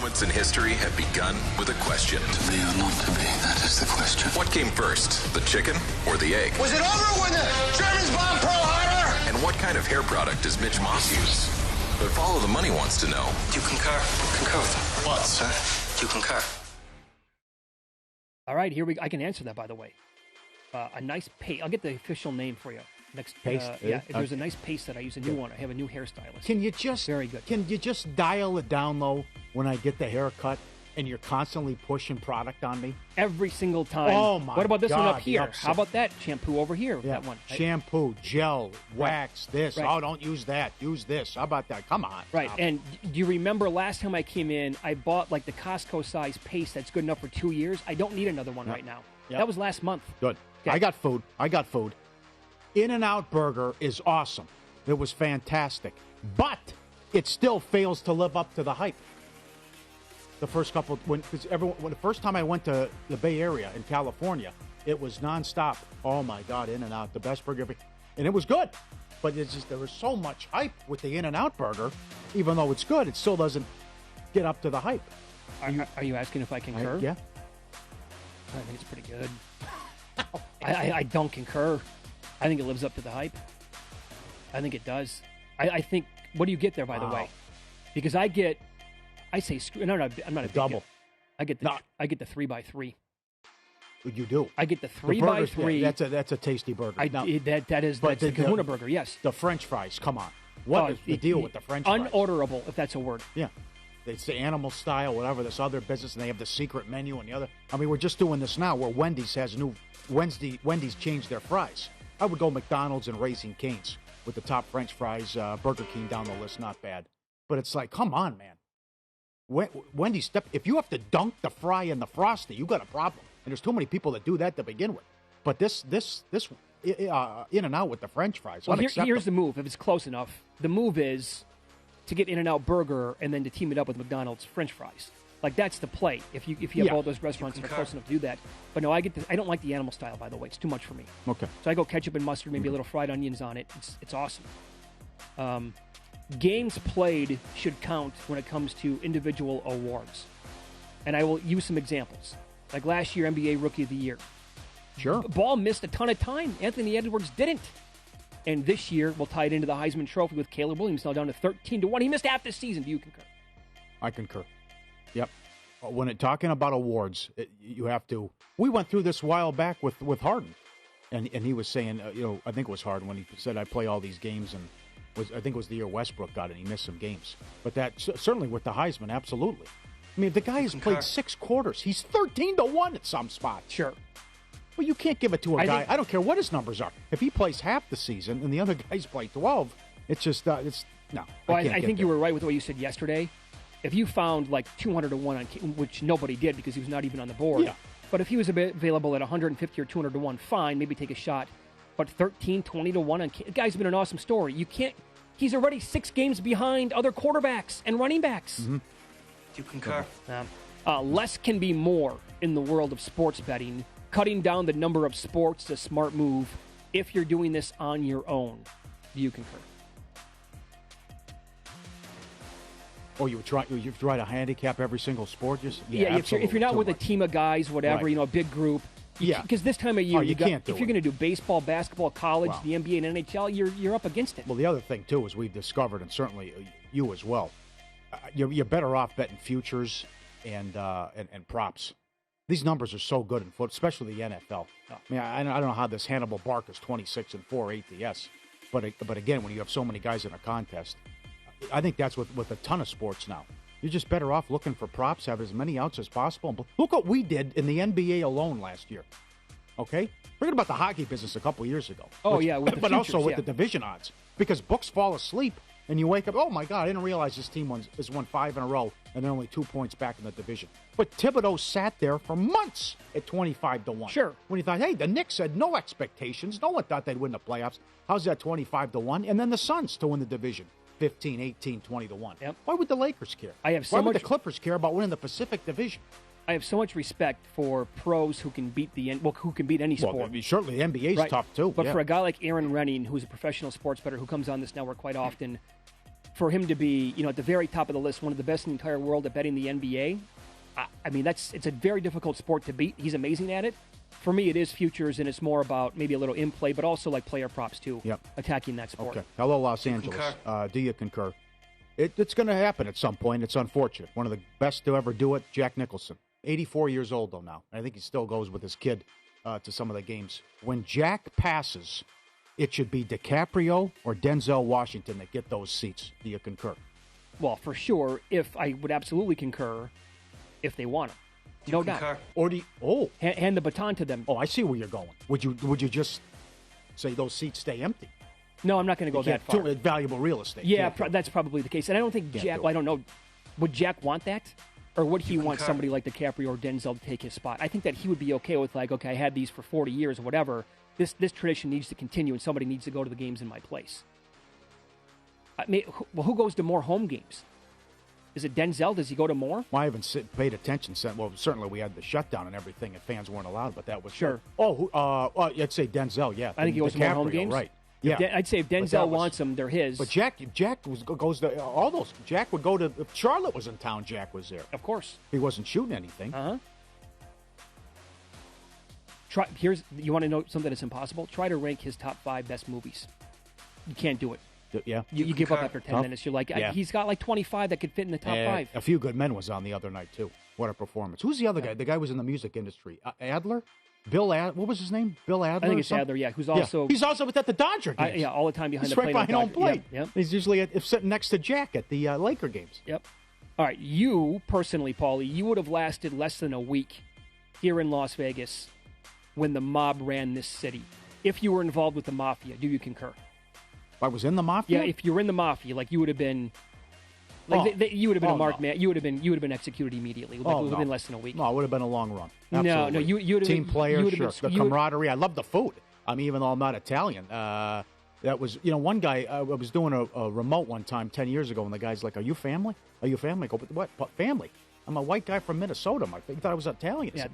moments in history have begun with a question. To be or not to be, that is the question. What came first, the chicken or the egg? Was it over when the Germans bombed Pearl Harbor? And what kind of hair product does Mitch Moss use? But Follow the Money wants to know. Do you concur? Concur with that? What, sir? Do you concur? All right, here we go. I can answer that, by the way. A nice paste. I'll get the official name for you. Next paste. Yeah, there's a nice paste that I use. A new one. I have a new hairstylist. Can you just very good? Can you just dial it down though when I get the haircut and you're constantly pushing product on me every single time? Oh my! What about this God, one up here? How about that shampoo over here? Yeah. That one. Shampoo, gel, wax. This. Right. Oh, don't use that. Use this. How about that? Come on. Right. And do you remember last time I came in? I bought like the Costco size paste that's good enough for 2 years. I don't need another one right now. Yep. That was last month. Good. Okay. I got food. In-N-Out Burger is awesome. It was fantastic. But it still fails to live up to the hype. The first couple, when the first time I went to the Bay Area in California, it was nonstop. Oh my God, In-N-Out, the best burger ever. And it was good. But it's just there was so much hype with the In-N-Out Burger. Even though it's good, it still doesn't get up to the hype. Are you asking if I concur? Yeah. I think it's pretty good. I don't concur. I think it lives up to the hype. I think it does. I think. What do you get there, by the way? Because I say screw. No, I'm not a double. I get the 3x3. You do. I get the 3x3. Yeah, that's a tasty burger. That's the Kahuna burger. Yes. The French fries. Come on. What is the deal with the French fries? Unorderable, if that's a word. Yeah. It's the animal style, whatever, this other business, and they have the secret menu and the other. I mean, we're just doing this now where Wendy's has Wendy's changed their fries. I would go McDonald's and Raising Cane's with the top French fries, Burger King down the list, not bad. But it's like, come on, man. Wendy's, if you have to dunk the fry in the Frosty, you got a problem. And there's too many people that do that to begin with. But this In-N-Out with the French fries, well, here's the move. If it's close enough, the move is to get In-N-Out Burger and then to team it up with McDonald's French fries. Like, that's the play. If you have all those restaurants that are close enough to do that. But no, I don't like the animal style, by the way. It's too much for me. Okay. So I go ketchup and mustard, maybe a little fried onions on it. It's awesome. Games played should count when it comes to individual awards. And I will use some examples. Like last year, NBA Rookie of the Year. Sure. Ball missed a ton of time. Anthony Edwards didn't. And this year, we'll tie it into the Heisman Trophy with Caleb Williams now down to 13-1. He missed half the season. Do you concur? I concur. Yep. When talking about awards, you have to. We went through this a while back with Harden, and he was saying, I think it was Harden when he said I play all these games, and I think it was the year Westbrook got it. He missed some games, but that certainly with the Heisman, absolutely. I mean, the guy has played 6 quarters. He's 13-1 at some spots. Sure. Well, you can't give it to a guy. I don't care what his numbers are. If he plays half the season and the other guys play 12, it's just no. Well, I think you were right with what you said yesterday. If you found like 200-1 on, which nobody did because he was not even on the board. Yeah. But if he was available at 150 or 200-1, fine, maybe take a shot. But 13-20-1 on, the guy's been an awesome story. You can't. He's already 6 games behind other quarterbacks and running backs. Mm-hmm. Do you concur? Less can be more in the world of sports betting. Cutting down the number of sports is a smart move if you're doing this on your own. Do you concur? Oh, you try to handicap every single sport? If you're not with a team of guys, whatever, right. a big group. Because this time of year, you can't do if you're going to do baseball, basketball, college, the NBA, and NHL, you're up against it. Well, the other thing too is we've discovered, and certainly you as well, you're better off betting futures and props. These numbers are so good in football, especially the NFL. I mean, I don't know how this Hannibal Barker's 26-4 ATS, but again, when you have so many guys in a contest, I think that's with a ton of sports now. You're just better off looking for props, have as many outs as possible. Look what we did in the NBA alone last year. Okay? Forget about the hockey business a couple years ago. With the but futures, also with the division odds. Because books fall asleep, and you wake up, oh, my God, I didn't realize this team has won 5 in a row, and they're only 2 points back in the division. But Thibodeau sat there for months at 25-1. Sure. When he thought, hey, the Knicks had no expectations. No one thought they'd win the playoffs. How's that 25-1? And then the Suns to win the division. 15, 18, 20-1. Yep. Why would the Lakers care? Why would the Clippers care about winning the Pacific Division? I have so much respect for pros who can beat who can beat any sport. Well, certainly the NBA's tough too. But for a guy like Aaron Renning, who's a professional sports bettor who comes on this network quite often, for him to be, at the very top of the list, one of the best in the entire world at betting the NBA, I mean, it's a very difficult sport to beat. He's amazing at it. For me, it is futures, and it's more about maybe a little in-play, but also like player props, too, attacking that sport. Okay. Hello, Los Angeles. Do you concur? It's going to happen at some point. It's unfortunate. One of the best to ever do it, Jack Nicholson. 84 years old, though, now. I think he still goes with his kid to some of the games. When Jack passes, it should be DiCaprio or Denzel Washington that get those seats. Do you concur? Well, for sure, I would absolutely concur if they want him. No doubt. Or hand the baton to them. Oh, I see where you're going. Would you just say those seats stay empty? No, I'm not going to go that far. Too valuable real estate. Yeah, that's probably the case. And I don't think Jack, I don't know, would Jack want that? Or would he want somebody like DiCaprio or Denzel to take his spot? I think that he would be okay with, like, okay, I had these for 40 years or whatever. This tradition needs to continue, and somebody needs to go to the games in my place. I mean, who goes to more home games? Is it Denzel? Does he go to more? Well, I haven't paid attention. Well, certainly we had the shutdown and everything, and fans weren't allowed, but that was... Sure. I'd say Denzel, yeah. I think he goes to more home games. Right. Yeah. I'd say if Denzel wants them, they're his. But Jack goes to all those. Jack would go to... If Charlotte was in town, Jack was there. Of course. He wasn't shooting anything. Uh-huh. You want to know something that's impossible? Try to rank his top 5 best movies. You can't do it. Yeah. You give up after 10 minutes. You're like, he's got like 25 that could fit in the top 5. A Few Good Men was on the other night, too. What a performance. Who's the other guy? The guy was in the music industry. Adler? What was his name? Bill Adler? I think it's Adler, yeah. Who's also... He's also at the Dodger games. All the time behind He's the plate. He's right behind home plate. Yep. He's usually sitting next to Jack at the Laker games. Yep. All right, you, personally, Pauly, you would have lasted less than a week here in Las Vegas when the mob ran this city. If you were involved with the mafia, do you concur? If I was in the mafia? Yeah, if you were in the mafia, like you would have been... you would have been a marked man. You would have been executed immediately within less than a week. No, it would have been a long run. Absolutely. No, you would have team been, player, sure. The camaraderie. I love the food. I mean, even though I'm not Italian, that was one guy. I was doing a remote one time 10 years ago, and the guy's like, "Are you family? Are you family?" I go, "What family? I'm a white guy from Minnesota. He thought I was Italian." Yeah,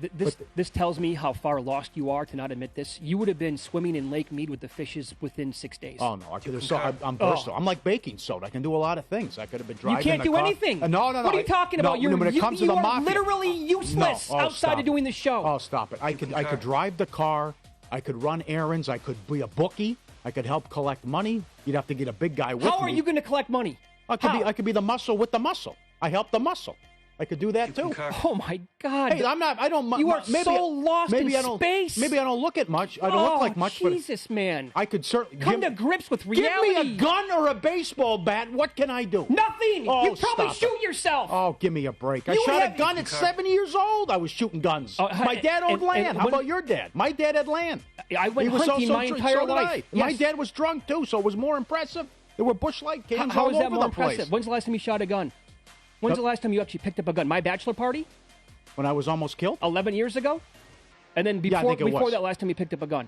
this tells me how far lost you are to not admit this. You would have been swimming in Lake Mead with the fishes within 6 days. Oh, no. I'm versatile. I'm like baking soda. I can do a lot of things. I could have been driving You can't do anything. No. What are you talking about? When it comes to the mafia, literally useless outside of doing the show. Oh, stop it. I could drive the car. I could run errands. I could be a bookie. I could help collect money. You'd have to get a big guy with me. How are you going to collect money? I could be the muscle with the muscle. I help the muscle. I could do that too. Oh my God! Hey, I'm not. I don't. You are so lost in space. Maybe I don't look at much. I don't look like much. Jesus, man! I could certainly come to grips with reality. Give me a gun or a baseball bat. What can I do? Nothing. Oh, you probably shoot yourself. Oh, give me a break! I shot a gun at 7 years old. I was shooting guns. My dad owned land. How about your dad? My dad had land. I went hunting my entire life. Yes. My dad was drunk too, so it was more impressive. There were Bush Light cans all over the place. When's the last time you shot a gun? When's the last time you actually picked up a gun? My bachelor party? When I was almost killed? 11 years ago? And then before that last time you picked up a gun?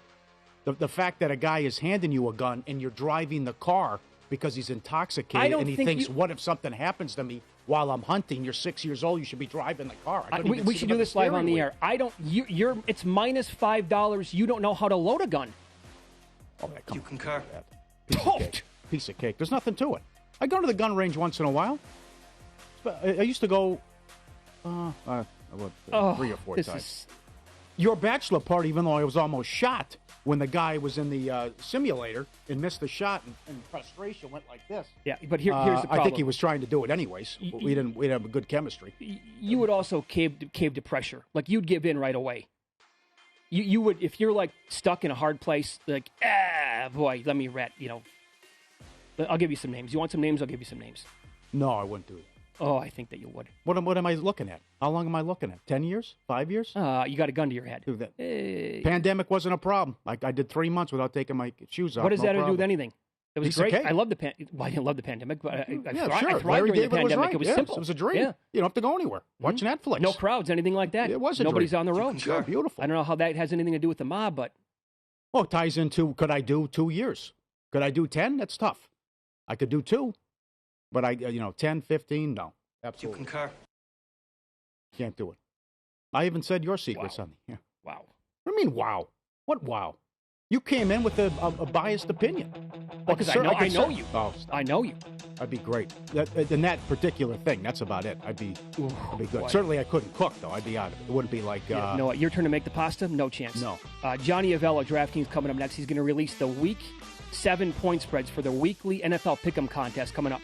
The fact that a guy is handing you a gun and you're driving the car because he's intoxicated and he thinks, what if something happens to me while I'm hunting? You're 6 years old. You should be driving the car. We should do this live on the air. It's minus $5. You don't know how to load a gun. Oh, you concur. Piece of cake. There's nothing to it. I go to the gun range once in a while. I used to go 3 or 4 times. Your bachelor party, even though I was almost shot when the guy was in the simulator and missed the shot and frustration went like this. Yeah, but here's the problem. I think he was trying to do it anyways. We didn't have a good chemistry. You would also cave to pressure. Like, you'd give in right away. You would, if you're like stuck in a hard place, like, boy, let me rat, I'll give you some names. You want some names? I'll give you some names. No, I wouldn't do it. Oh, I think that you would. What am I looking at? How long am I looking at? 10 years? 5 years? You got a gun to your head. Pandemic wasn't a problem. I did 3 months without taking my shoes off. What does that have to do with anything? It was great. I love the I didn't love the pandemic, but I thrived during the pandemic. It was simple. It was a dream. Yeah. You don't have to go anywhere. Watch Netflix. No crowds, anything like that. It was a Nobody's dream. on the road. Sure, beautiful. I don't know how that has anything to do with the mob, but... Well, it ties into, could I do 2 years? Could I do 10? That's tough. I could do 2, but 10, 15, no. Absolutely. You concur. Can't do it. I even said your secrets on the... Yeah. Wow. What do you mean, wow? What wow? You came in with a biased opinion. Because I know you. Oh, I know you. I'd be great. In that particular thing, that's about it. I'd be good. Boy. Certainly, I couldn't cook, though. I'd be out of it. It wouldn't be like... No, your turn to make the pasta? No chance. No. Johnny Avello, DraftKings, coming up next. He's going to release the Week 7 point spreads for the weekly NFL Pick'em contest coming up